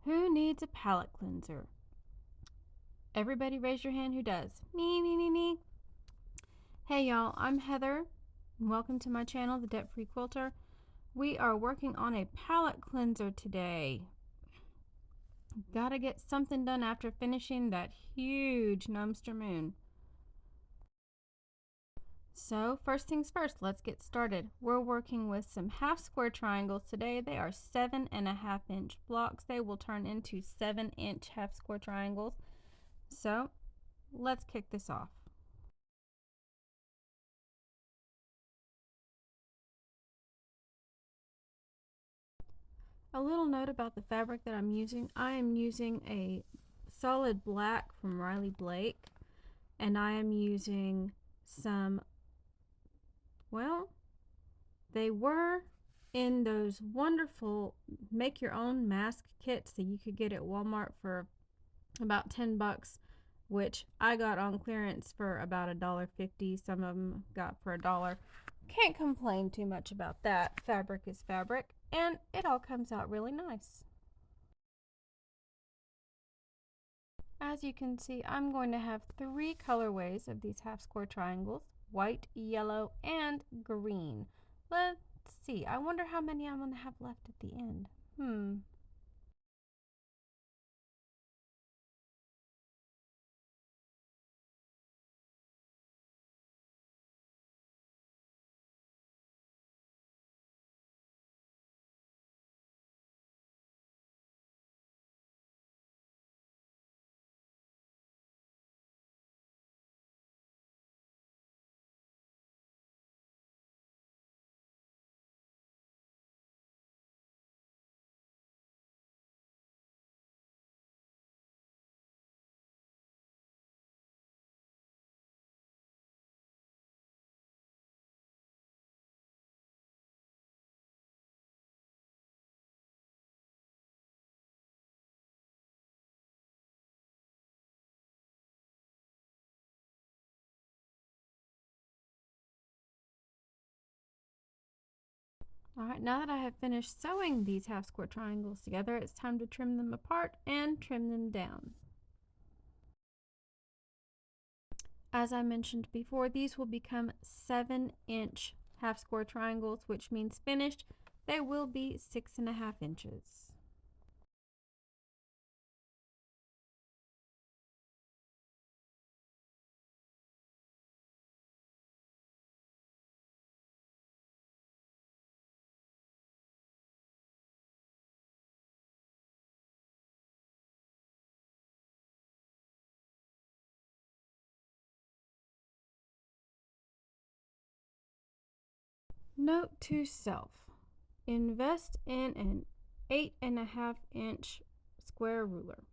Who needs a palette cleanser? Everybody raise your hand who does. Me, me, me, me. Hey y'all, I'm Heather. Welcome to my channel, The Debt Free Quilter. We are working on a palette cleanser today. Gotta get something done after finishing that huge Numster Moon. So first things first, let's get started. We're working with some half square triangles today. They are 7.5 inch blocks. They will turn into 7-inch half square triangles. So let's kick this off. A little note about the fabric that I'm using. I am using a solid black from Riley Blake, and I am using some, well, they were in those wonderful make your own mask kits that you could get at Walmart for about 10 bucks, which I got on clearance for about $1.50. Some of them got for $1. Can't complain too much about that. Fabric is fabric, and it all comes out really nice. As you can see, I'm going to have 3 colorways of these half square triangles: white, yellow, and green. Let's see. I wonder how many I'm going to have left at the end. Alright, now that I have finished sewing these half square triangles together, it's time to trim them apart and trim them down. As I mentioned before, these will become 7-inch half square triangles, which means finished, they will be 6.5 inches. Note to self: invest in an 8.5-inch square ruler,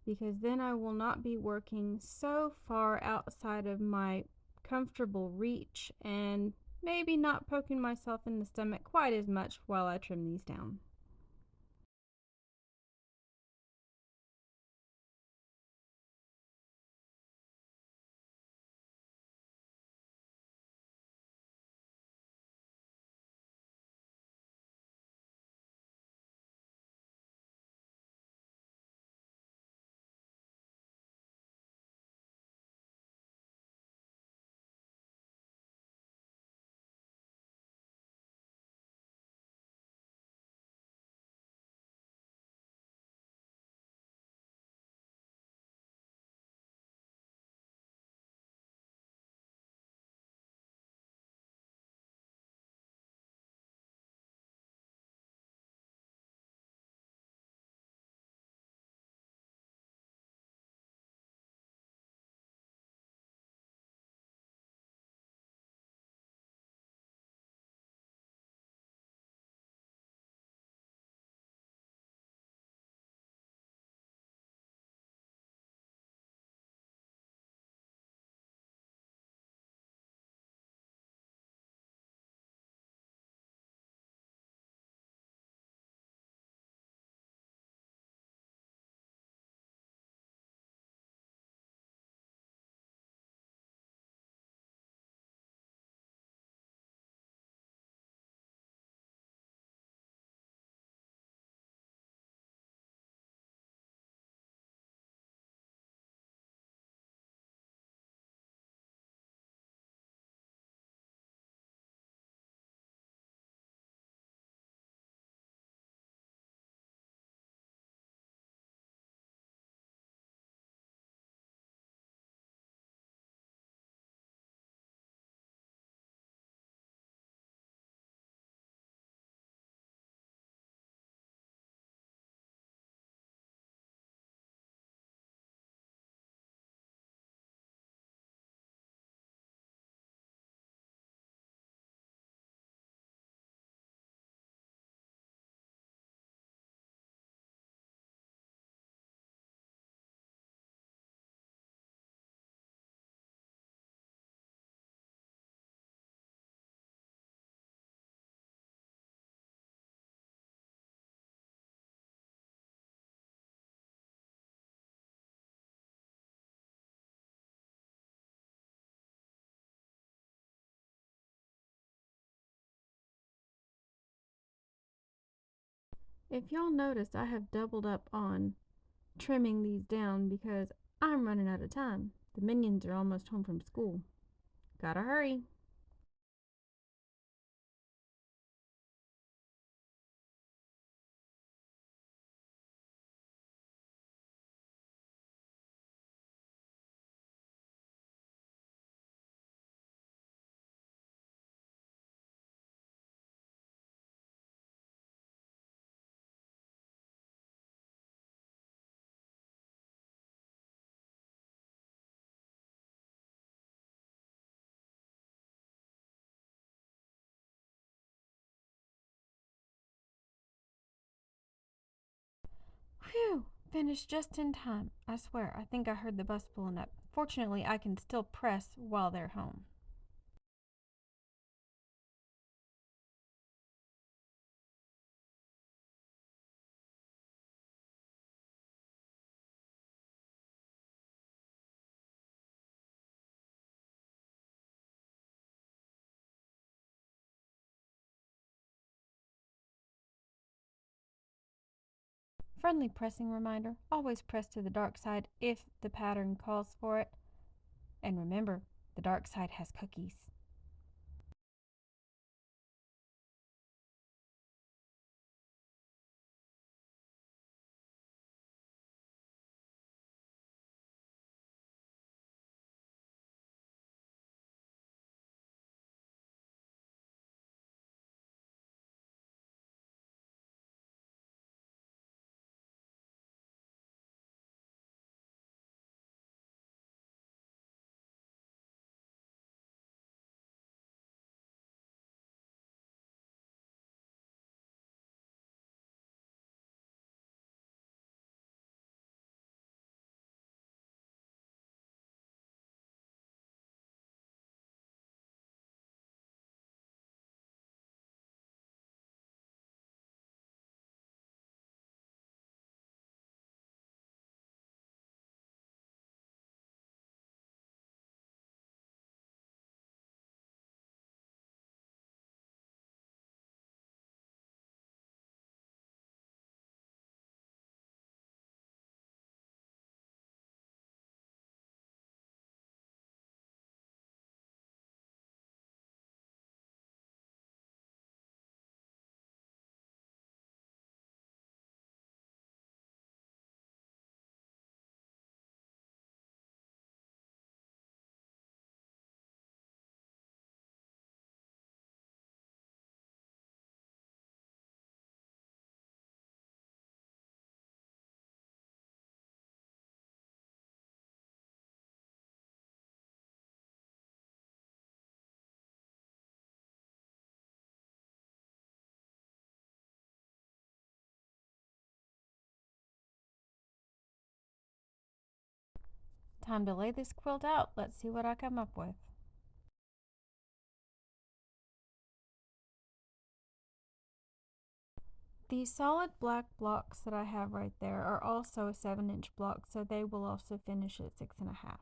because then I will not be working so far outside of my comfortable reach and maybe not poking myself in the stomach quite as much while I trim these down. If y'all noticed, I have doubled up on trimming these down because I'm running out of time. The minions are almost home from school. Gotta hurry. Phew! Finished just in time. I swear, I think I heard the bus pulling up. Fortunately, I can still press while they're home. Friendly pressing reminder, always press to the dark side if the pattern calls for it. And remember, the dark side has cookies. Time to lay this quilt out. Let's see what I come up with. The solid black blocks that I have right there are also a 7-inch block, so they will also finish at 6.5.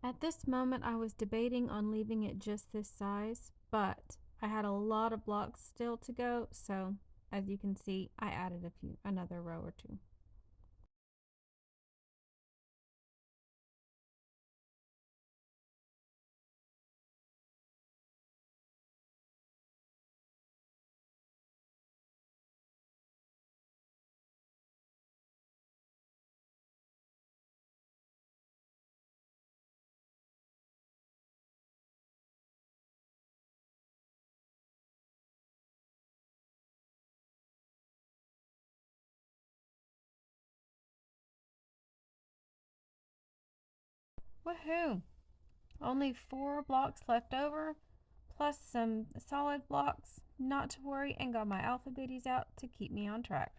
At this moment, I was debating on leaving it just this size, but I had a lot of blocks still to go, so as you can see, I added another row or two. Woohoo! Only 4 blocks left over, plus some solid blocks. Not to worry, and got my alphabetties out to keep me on track.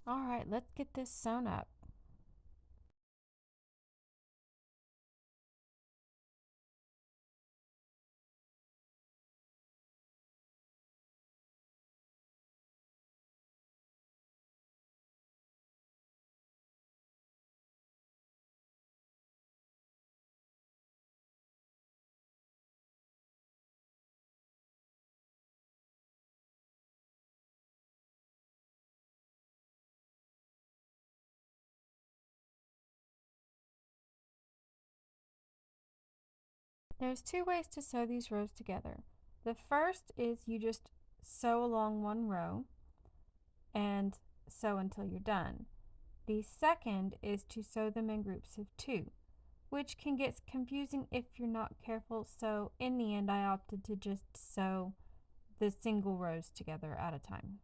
Alright, let's get this sewn up. There's 2 ways to sew these rows together. The first is you just sew along one row and sew until you're done. The second is to sew them in groups of 2, which can get confusing if you're not careful, so in the end I opted to just sew the single rows together at a time.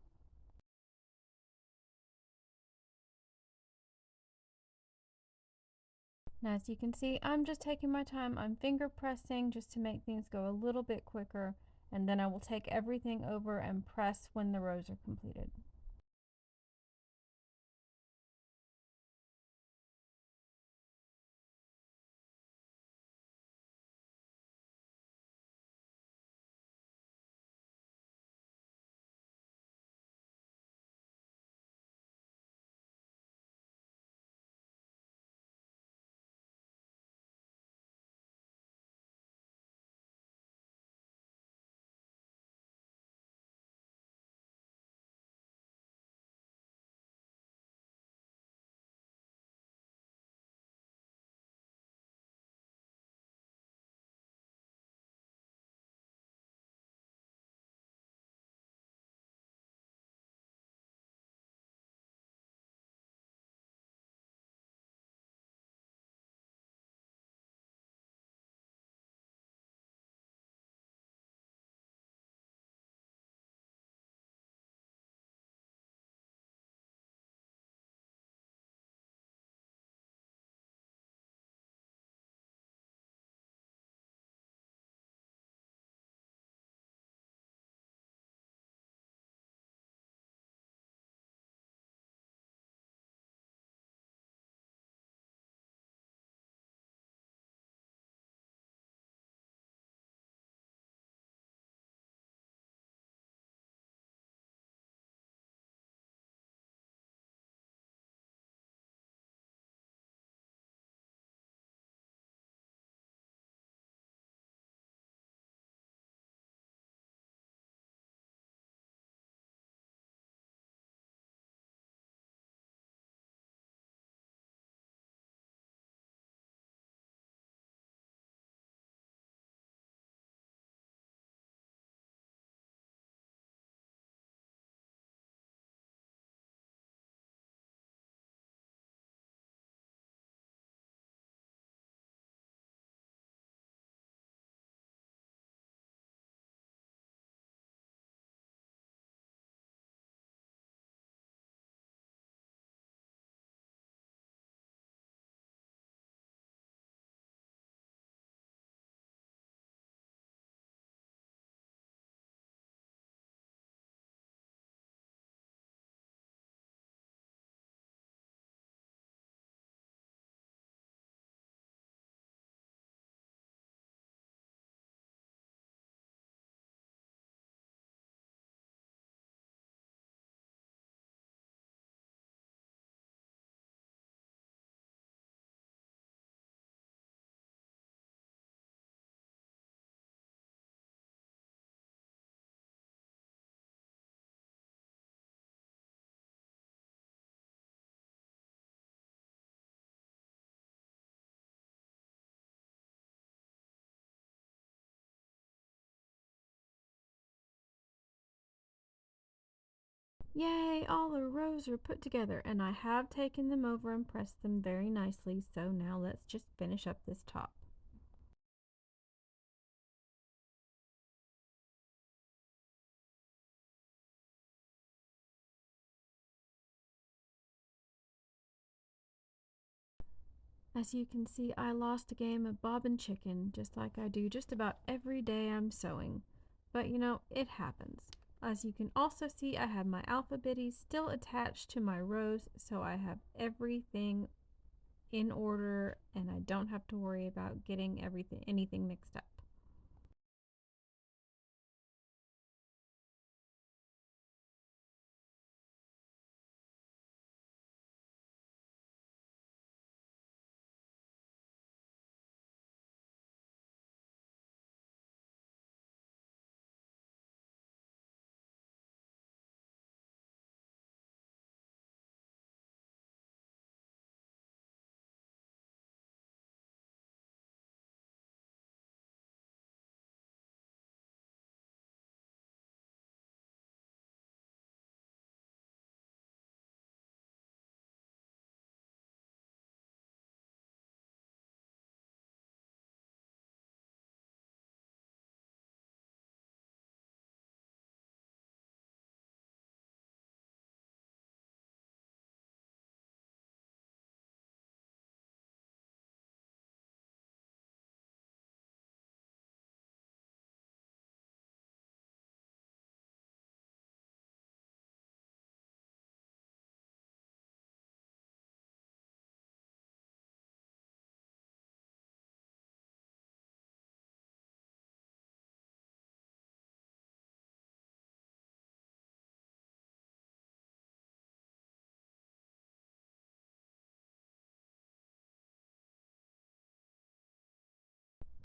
Now, as you can see, I'm just taking my time. I'm finger pressing just to make things go a little bit quicker, and then I will take everything over and press when the rows are completed. Yay, all the rows are put together, and I have taken them over and pressed them very nicely, so now let's just finish up this top. As you can see, I lost a game of Bob and Chicken, just like I do just about every day I'm sewing. But you know, it happens. As you can also see, I have my alphabetties still attached to my rows, so I have everything in order and I don't have to worry about getting anything mixed up.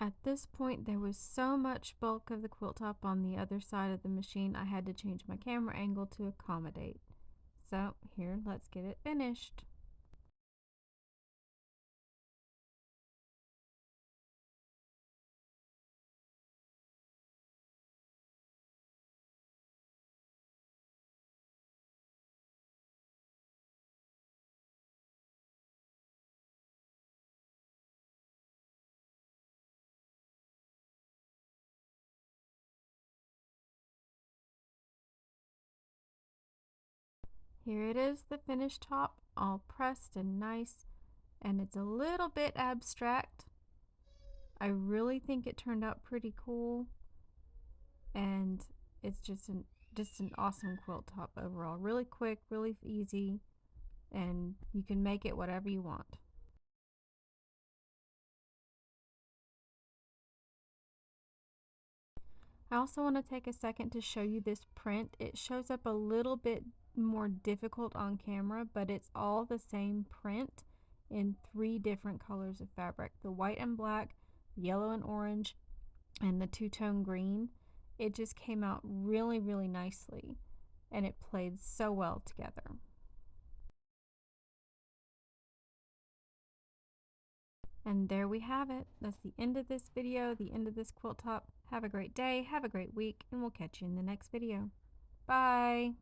At this point, there was so much bulk of the quilt top on the other side of the machine, I had to change my camera angle to accommodate. So here, let's get it finished. Here it is, the finished top, all pressed and nice, and it's a little bit abstract. I really think it turned out pretty cool, and it's just an awesome quilt top overall. Really quick, really easy, and you can make it whatever you want. I also want to take a second to show you this print. It shows up a little bit more difficult on camera, but it's all the same print in 3 different colors of fabric: the white and black, yellow and orange, and the two-tone green. It just came out really, really nicely, and it played so well together. And there we have it. That's the end of this video, the end of this quilt top. Have a great day, have a great week, and we'll catch you in the next video. Bye!